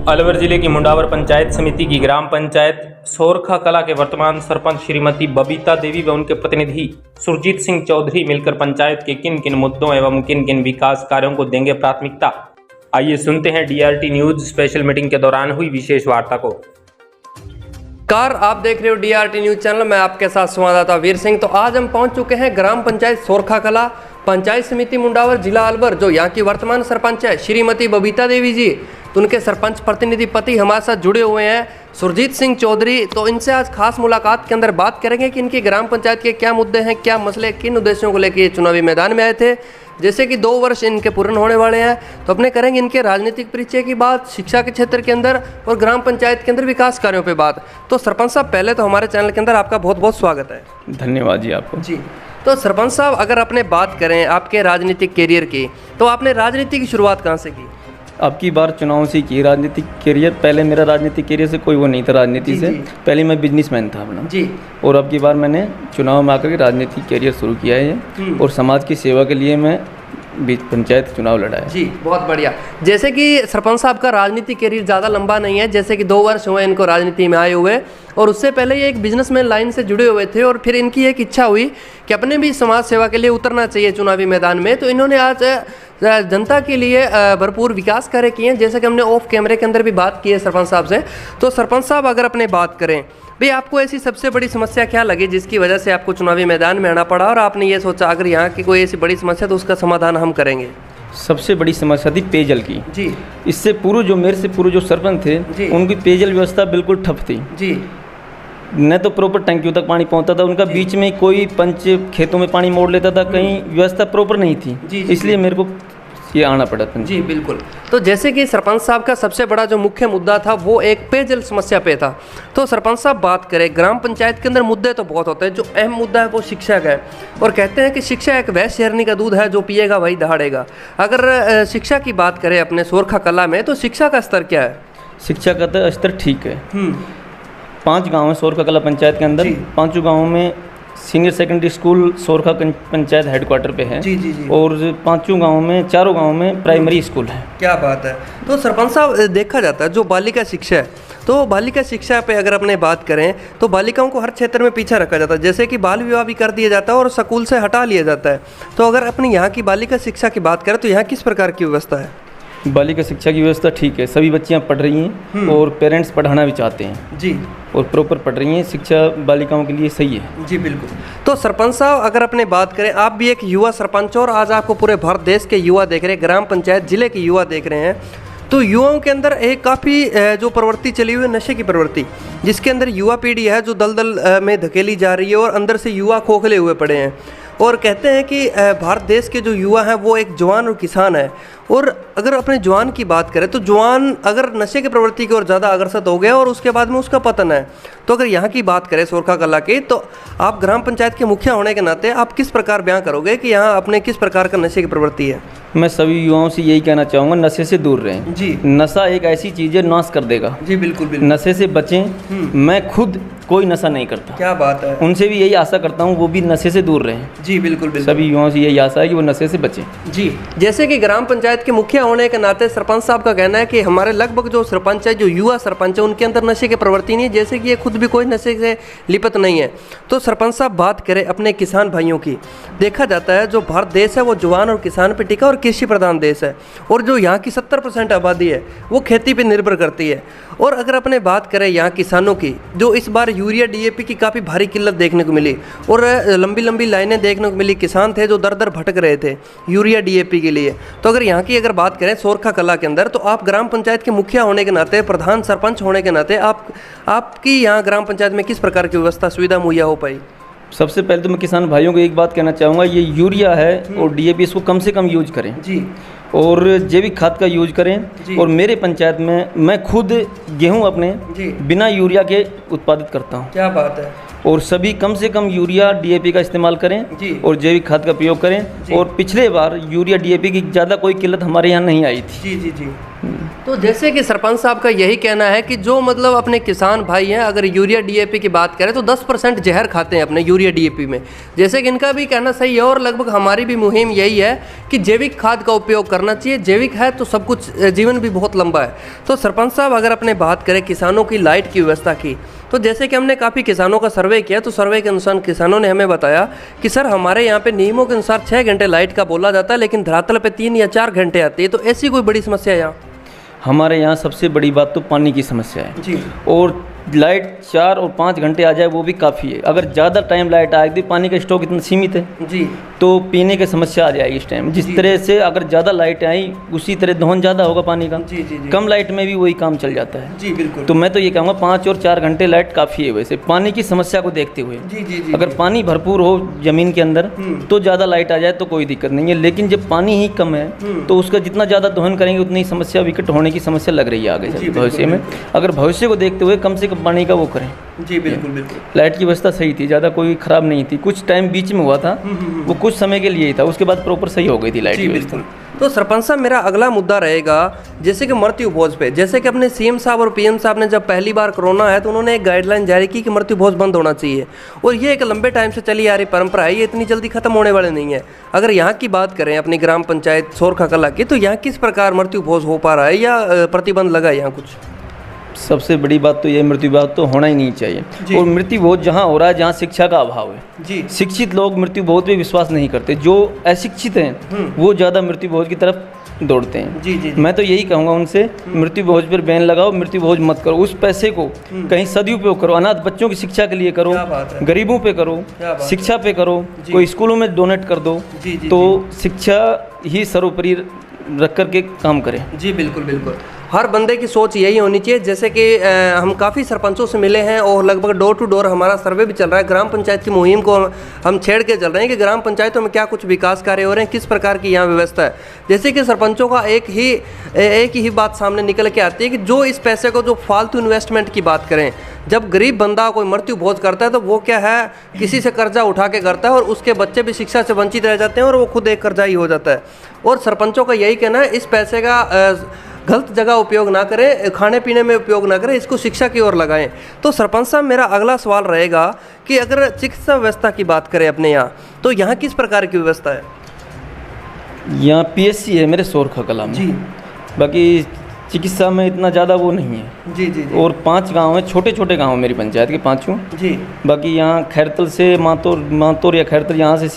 अलवर जिले की मुंडावर पंचायत समिति की ग्राम पंचायत सोरखा कला के वर्तमान सरपंच श्रीमती बबीता देवी व उनके प्रतिनिधि सुरजीत सिंह चौधरी मिलकर पंचायत के किन किन मुद्दों एवं किन किन विकास कार्यों को देंगे प्राथमिकता। आइए सुनते हैं डीआरटी न्यूज स्पेशल मीटिंग के दौरान हुई विशेष वार्ता को। कार आप देख रहे हो डीआरटी न्यूज चैनल, मैं आपके साथ संवाददाता वीर सिंह। तो आज हम पहुंच चुके हैं ग्राम पंचायत सोरखा कला पंचायत समिति मुंडावर जिला अलवर। जो यहाँ की वर्तमान सरपंच है श्रीमती बबीता देवी जी, तो उनके सरपंच प्रतिनिधि पति हमारे साथ जुड़े हुए हैं सुरजीत सिंह चौधरी। तो इनसे आज खास मुलाकात के अंदर बात करेंगे कि इनकी ग्राम पंचायत के क्या मुद्दे हैं, क्या मसले, किन उद्देश्यों को लेकर ये चुनावी मैदान में आए थे। जैसे कि 2 वर्ष इनके पूर्ण होने वाले हैं, तो अपने करेंगे इनके राजनीतिक परिचय की बात, शिक्षा के क्षेत्र के अंदर और ग्राम पंचायत के अंदर विकास कार्यों पे बात। तो सरपंच साहब, पहले तो हमारे चैनल के अंदर आपका बहुत बहुत स्वागत है। धन्यवाद जी आपको। जी, तो सरपंच साहब, अगर अपने बात करें आपके राजनीतिक कैरियर की, तो आपने राजनीति की शुरुआत कहाँ से की? आपकी बार चुनाव से की राजनीतिक कैरियर। पहले मेरा राजनीतिक कैरियर से कोई वो नहीं था राजनीति से। पहले मैं बिजनेसमैन था अपना जी, और अब की बार मैंने चुनाव में आकर के राजनीतिक कैरियर शुरू किया है और समाज की सेवा के लिए मैं पंचायत चुनाव लड़ा है। जी, बहुत बढ़िया। जैसे कि सरपंच साहब का राजनीतिक कैरियर ज़्यादा लंबा नहीं है, जैसे कि 2 वर्ष हुए इनको राजनीति में आए हुए, और उससे पहले ये एक बिजनेसमैन लाइन से जुड़े हुए थे, और फिर इनकी एक इच्छा हुई कि अपने भी समाज सेवा के लिए उतरना चाहिए चुनावी मैदान में। तो इन्होंने आज जनता के लिए भरपूर विकास कार्य किए हैं, जैसे कि हमने ऑफ कैमरे के अंदर भी बात की है सरपंच साहब से। तो सरपंच साहब, अगर अपने बात करें भाई, आपको ऐसी सबसे बड़ी समस्या क्या लगी जिसकी वजह से आपको चुनावी मैदान में आना पड़ा और आपने ये सोचा अगर यहाँ की कोई ऐसी बड़ी समस्या तो उसका समाधान हम करेंगे? सबसे बड़ी समस्या थी पेयजल की जी। इससे पूर्व जो मेरे से पूर्व जो सरपंच थे उनकी पेयजल व्यवस्था बिल्कुल ठप थी जी। न तो प्रॉपर टंकियों तक पानी पहुंचता था उनका, बीच में कोई पंच खेतों में पानी मोड़ लेता था, कहीं व्यवस्था प्रॉपर नहीं थी जी, इसलिए मेरे को ये आना पड़ा था जी। बिल्कुल। तो जैसे कि सरपंच साहब का सबसे बड़ा जो मुख्य मुद्दा था वो एक पेयजल समस्या पे था। तो सरपंच साहब, बात करें ग्राम पंचायत के अंदर मुद्दे तो बहुत होते हैं, जो अहम मुद्दा है वो शिक्षा का है, और कहते हैं कि शिक्षा एक वैश्य शेरनी का दूध है, जो पिएगा वही दहाड़ेगा। अगर शिक्षा की बात करें अपने सोरखा कला में, तो शिक्षा का स्तर क्या है? शिक्षा का तो स्तर ठीक है। 5 गाँव है सोरखा कला पंचायत के अंदर। 5 गाँवों में senior secondary school Sorkha panchayat headquarter पे है जी। और 5 गाँवों में 4 गाँवों में प्राइमरी स्कूल है। क्या बात है। तो सरपंच साहब, देखा जाता है जो बालिका शिक्षा है, तो बालिका शिक्षा पे अगर अपने बात करें तो बालिकाओं को हर क्षेत्र में पीछे रखा जाता है, जैसे कि बाल विवाह भी कर दिया जाता है और स्कूल से हटा लिया जाता है। तो अगर अपने यहाँ की बालिका शिक्षा की बात करें तो यहाँ किस प्रकार की व्यवस्था है? बालिका शिक्षा की व्यवस्था ठीक है, सभी बच्चियां पढ़ रही हैं और पेरेंट्स पढ़ाना भी चाहते हैं जी, और प्रॉपर पढ़ रही हैं। शिक्षा बालिकाओं के लिए सही है जी। बिल्कुल। तो सरपंच साहब, अगर अपने बात करें, आप भी एक युवा सरपंच और आज आपको पूरे भारत देश के युवा देख रहे हैं, ग्राम पंचायत जिले के युवा देख रहे हैं, तो युवाओं के अंदर एक काफ़ी जो प्रवृत्ति चली हुई है नशे की प्रवृत्ति, जिसके अंदर युवा पीढ़ी है जो दलदल में धकेली जा रही है और अंदर से युवा खोखले हुए पड़े हैं। और कहते हैं कि भारत देश के जो युवा हैं वो एक जवान और किसान है, और अगर अपने जवान की बात करें तो जवान अगर नशे की प्रवृत्ति की ओर ज़्यादा अग्रसर हो गया और उसके बाद में उसका पतन है। तो अगर यहाँ की बात करें सोरखा कला की, तो आप ग्राम पंचायत के मुखिया होने के नाते आप किस प्रकार बयां करोगे कि यहाँ अपने किस प्रकार का नशे की प्रवृत्ति है? मैं सभी युवाओं से यही कहना चाहूँगा, नशे से दूर रहें जी। नशा एक ऐसी चीज़ है, नाश कर देगा जी। बिल्कुल बिल्कुल। नशे से बचें। मैं खुद कोई नशा नहीं करता। क्या बात है। उनसे भी यही आशा करता हूँ वो भी नशे से दूर रहें जी। बिल्कुल बिल्कुल। सभी युवाओं से यही आशा है कि वो नशे से बचें जी। जैसे कि ग्राम पंचायत के मुखिया होने के नाते सरपंच साहब का कहना है कि हमारे लगभग जो सरपंच है, जो युवा सरपंच है, उनके अंदर नशे की प्रवृत्ति नहीं है, जैसे कि ये खुद भी कोई नशे से लिप्त नहीं है। तो सरपंच साहब, बात करें अपने किसान भाइयों की, देखा जाता है जो भारत देश है वो जवान और किसान पे टिका और कृषि प्रधान देश है, और जो यहाँ की 70% आबादी है वो खेती पे निर्भर करती है। और अगर अपने बात करें यहाँ किसानों की, जो इस बार यूरिया डीएपी की काफ़ी भारी किल्लत देखने को मिली और लंबी लंबी लाइनें देखने को मिली, किसान थे जो दर दर भटक रहे थे यूरिया डीएपी के लिए। तो अगर यहाँ की अगर बात करें सोरखा कला के अंदर, तो आप ग्राम पंचायत के मुखिया होने के नाते, प्रधान सरपंच होने के नाते, आपकी यहाँ ग्राम पंचायत में किस प्रकार की व्यवस्था सुविधा मुहैया हो पाई? सबसे पहले तो मैं किसान भाइयों को एक बात कहना चाहूँगा, ये यूरिया है और डीएपी इसको कम से कम यूज करें जी, और जैविक खाद का यूज करें। और मेरे पंचायत में मैं खुद गेहूं अपने बिना यूरिया के उत्पादित करता हूं। क्या बात है। और सभी कम से कम यूरिया डीएपी का इस्तेमाल करें जी। और जैविक खाद का प्रयोग करें। और पिछले बार यूरिया डीएपी की ज़्यादा कोई किल्लत हमारे यहाँ नहीं आई थी। जी जी जी। तो जैसे कि सरपंच साहब का यही कहना है कि जो मतलब अपने किसान भाई हैं, अगर यूरिया डीएपी की बात करें तो 10% जहर खाते हैं अपने यूरिया डीएपी में। जैसे कि इनका भी कहना सही है और लगभग हमारी भी मुहिम यही है कि जैविक खाद का उपयोग करना चाहिए। जैविक है तो सब कुछ, जीवन भी बहुत लंबा है। तो सरपंच साहब अगर अपने बात करें किसानों की लाइट की व्यवस्था की, तो जैसे कि हमने काफ़ी किसानों का सर्वे किया, तो सर्वे के अनुसार किसानों ने हमें बताया कि सर हमारे यहाँ पे नियमों के अनुसार 6 घंटे लाइट का बोला जाता है, लेकिन धरातल पे 3 या 4 घंटे आती है। तो ऐसी कोई बड़ी समस्या है यहाँ? हमारे यहाँ सबसे बड़ी बात तो पानी की समस्या है जी। और लाइट 4 और 5 घंटे आ जाए वो भी काफ़ी है। अगर ज़्यादा टाइम लाइट आएगी, पानी का स्टॉक इतना सीमित है जी, तो पीने की समस्या आ जाएगी इस टाइम। जिस तरह से अगर ज़्यादा लाइट आई उसी तरह दोहन ज़्यादा होगा पानी का। जी जी जी। कम लाइट में भी वही काम चल जाता है। जी बिल्कुल। तो मैं तो ये कहूँगा 5 और 4 घंटे लाइट काफ़ी है वैसे पानी की समस्या को देखते हुए। जी जी जी। अगर पानी भरपूर हो ज़मीन के अंदर तो ज़्यादा लाइट आ जाए तो कोई दिक्कत नहीं है, लेकिन जब पानी ही कम है तो उसका जितना ज़्यादा दोहन करेंगे उतनी समस्या विकट होने की समस्या लग रही है आगे चल भविष्य में। अगर भविष्य को देखते हुए कम से कम पानी का वो करें। जी बिल्कुल बिल्कुल। लाइट की व्यवस्था सही थी, ज़्यादा कोई ख़राब नहीं थी। कुछ टाइम बीच में हुआ था, वो कुछ समय के लिए ही था, उसके बाद प्रॉपर सही हो गई थी लाइट की व्यवस्था। तो सरपंच साहब मेरा अगला मुद्दा रहेगा जैसे कि मृत्यु भोज पे। जैसे कि अपने सीएम साहब और पीएम साहब ने जब पहली बार कोरोना है तो उन्होंने एक गाइडलाइन जारी की कि मृत्यु भोज बंद होना चाहिए, और ये एक लंबे टाइम से चली आ रही परंपरा है, ये इतनी जल्दी खत्म होने वाले नहीं है। अगर यहाँ की बात करें अपनी ग्राम पंचायत सोरखा कला की, तो यहाँ किस प्रकार मृत्यु भोज हो पा रहा है या प्रतिबंध लगा है यहाँ कुछ? सबसे बड़ी बात तो ये मृत्यु भोज तो होना ही नहीं चाहिए। और मृत्यु भोज जहाँ हो रहा है जहाँ शिक्षा का अभाव है। जी। शिक्षित लोग मृत्यु भोज पे विश्वास नहीं करते, जो अशिक्षित हैं वो ज़्यादा मृत्यु भोज की तरफ दौड़ते हैं। जी जी। मैं तो यही कहूँगा उनसे, मृत्यु भोज पर बैन लगाओ, मृत्यु भोज मत करो। उस पैसे को कहीं सदुपयोग करो, अनाथ बच्चों की शिक्षा के लिए करो, गरीबों पे करो, शिक्षा पे करो, कोई स्कूलों में डोनेट कर दो। तो शिक्षा ही सर्वोपरि रख कर के काम करें। जी बिल्कुल बिल्कुल। हर बंदे की सोच यही होनी चाहिए। जैसे कि हम काफ़ी सरपंचों से मिले हैं और लगभग डोर टू डोर हमारा सर्वे भी चल रहा है। ग्राम पंचायत की मुहिम को हम छेड़ के चल रहे हैं कि ग्राम पंचायतों में क्या कुछ विकास कार्य हो रहे हैं, किस प्रकार की यहाँ व्यवस्था है। जैसे कि सरपंचों का एक ही बात सामने निकल के आती है कि जो इस पैसे को जो फालतू इन्वेस्टमेंट की बात करें, जब गरीब बंदा कोई मृत्यु भोज करता है तो वो क्या है, किसी से कर्जा उठा के करता है और उसके बच्चे भी शिक्षा से वंचित रह जाते हैं और वो खुद एक कर्जाई हो जाता है। और सरपंचों का यही कहना है इस पैसे का गलत जगह उपयोग ना करें, खाने पीने में उपयोग ना करें, इसको शिक्षा की ओर लगाएं। तो सरपंच साहब मेरा अगला सवाल रहेगा कि अगर चिकित्सा व्यवस्था की बात करें अपने यहाँ, तो यहाँ किस प्रकार की व्यवस्था है? यहाँ पीएचसी है मेरे सोरखा कला में जी। बाकी चिकित्सा में इतना ज़्यादा वो नहीं है। जी जी। और 5 गांव हैं, छोटे छोटे गांव मेरी पंचायत के 5 जी। बाकी यहाँ खैरतल से मातोर या खैरतल यहाँ से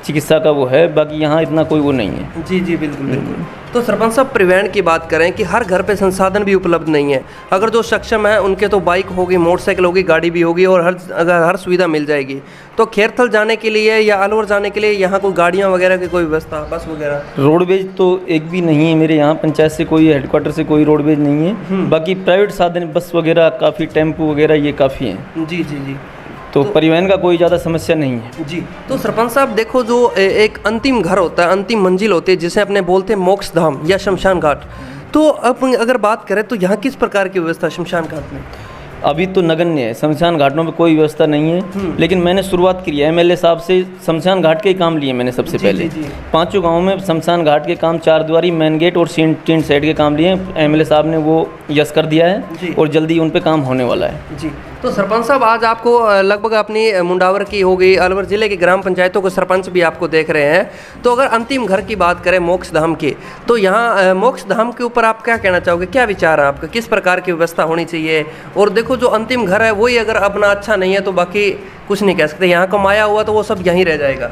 चिकित्सा का वो है, बाकी यहाँ इतना कोई वो नहीं है। जी जी बिल्कुल बिल्कुल। तो सरपंच साहब परिवहन की बात करें कि हर घर पे संसाधन भी उपलब्ध नहीं है। अगर जो सक्षम है उनके तो बाइक होगी, मोटरसाइकिल होगी, गाड़ी भी होगी और हर सुविधा मिल जाएगी। तो खैरथल जाने के लिए या अलवर जाने के लिए यहाँ कोई गाड़ियाँ वगैरह की कोई व्यवस्था, बस वगैरह? रोडवेज तो एक भी नहीं है मेरे यहाँ पंचायत से, कोई हेडक्वार्टर से कोई रोडवेज नहीं है। बाकी प्राइवेट साधन बस वगैरह काफ़ी, टेम्पू वगैरह ये काफ़ी हैं। जी जी जी। तो परिवहन का कोई ज़्यादा समस्या नहीं है जी। तो सरपंच साहब देखो, जो एक अंतिम घर होता है, अंतिम मंजिल होती है, जिसे अपने बोलते हैं मोक्ष धाम या शमशान घाट, तो अब अगर बात करें तो यहाँ किस प्रकार की व्यवस्था शमशान घाट में? अभी तो नगण्य है, शमशान घाटों में कोई व्यवस्था नहीं है। लेकिन मैंने शुरुआत की है एमएलए साहब से, शमशान घाट के ही काम लिए मैंने सबसे पहले। 5 गाँव में शमशान घाट के काम, 4 द्वारी, मेन गेट और टीन साइड के काम लिए। एमएलए साहब ने वो यस कर दिया है और जल्दी उन पे काम होने वाला है जी। तो सरपंच साहब आज आपको लगभग अपनी मुंडावर की हो गई, अलवर जिले की ग्राम पंचायतों के सरपंच भी आपको देख रहे हैं। तो अगर अंतिम घर की बात करें मोक्ष धाम की, तो यहाँ मोक्ष धाम के ऊपर आप क्या कहना चाहोगे? क्या विचार है आपका, किस प्रकार की व्यवस्था होनी चाहिए? और देखो जो अंतिम घर है वही अगर अपना अच्छा नहीं है तो बाकी कुछ नहीं कह सकते, यहाँ कमाया हुआ तो वो सब यहीं रह जाएगा।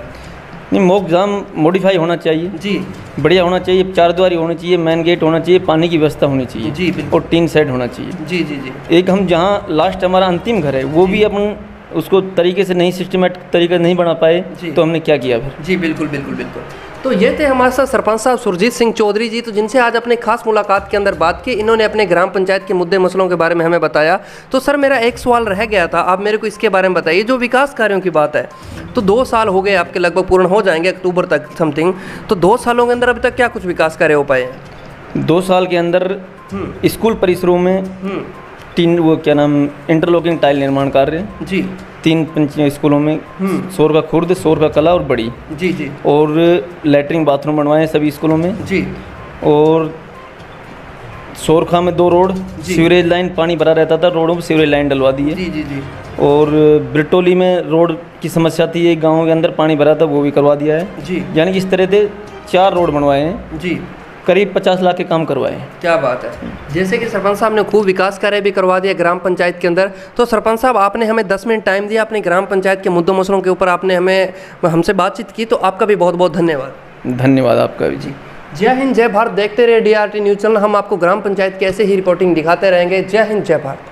नहीं, मोक्ष धाम मॉडिफाई होना चाहिए जी, बढ़िया होना चाहिए, 4 द्वारी होनी चाहिए, मेन गेट होना चाहिए, पानी की व्यवस्था होनी चाहिए जी, और टीन सेट होना चाहिए जी जी जी। एक हम जहाँ लास्ट हमारा अंतिम घर है वो भी अपन उसको तरीके से नहीं, सिस्टमेटिक तरीके नहीं बना पाए, तो हमने क्या किया फिर? जी बिल्कुल बिल्कुल बिल्कुल। तो ये थे हमारे साथ सरपंच साहब सुरजीत सिंह चौधरी जी, तो जिनसे आज अपने खास मुलाकात के अंदर बात की। इन्होंने अपने ग्राम पंचायत के मुद्दे मसलों के बारे में हमें बताया। तो सर मेरा एक सवाल रह गया था, आप मेरे को इसके बारे में बताइए, जो विकास कार्यों की बात है, तो 2 साल हो गए आपके, लगभग पूर्ण हो जाएंगे अक्टूबर तक समथिंग, तो 2 सालों के अंदर अभी तक क्या कुछ विकास कार्य हो पाए हैं? 2 साल के अंदर स्कूल परिसरों में 3 वो क्या नाम इंटरलॉकिंग टाइल निर्माण कार्य जी, 3 स्कूलों में, सोरखा खुर्द, सोरखा कला और बड़ी जी जी, और लैट्रिन बाथरूम बनवाए हैं सभी स्कूलों में जी, और सोरखा में 2 रोड, सीवरेज लाइन, पानी भरा रहता था रोडों में, सीवरेज लाइन डलवा दी है। जी जी जी, और ब्रिटोली में रोड की समस्या थी, एक गांव के अंदर पानी भरा था, वो भी करवा दिया है जी, यानी कि इस तरह से 4 रोड बनवाए हैं, जी, करीब 50 लाख के काम करवाए हैं। क्या बात है। जैसे कि सरपंच साहब ने खूब विकास कार्य भी करवा दिया ग्राम पंचायत के अंदर, तो सरपंच साहब आपने हमें 10 मिनट टाइम दिया, अपनी ग्राम पंचायत के मुद्दों मसलों के ऊपर आपने हमसे बातचीत की, तो आपका भी बहुत बहुत धन्यवाद। धन्यवाद आपका भी जी। जय हिंद, जय भारत। देखते रहे DRT न्यूज़ चैनल, हम आपको ग्राम पंचायत की ऐसे ही रिपोर्टिंग दिखाते रहेंगे। जय हिंद, जय भारत।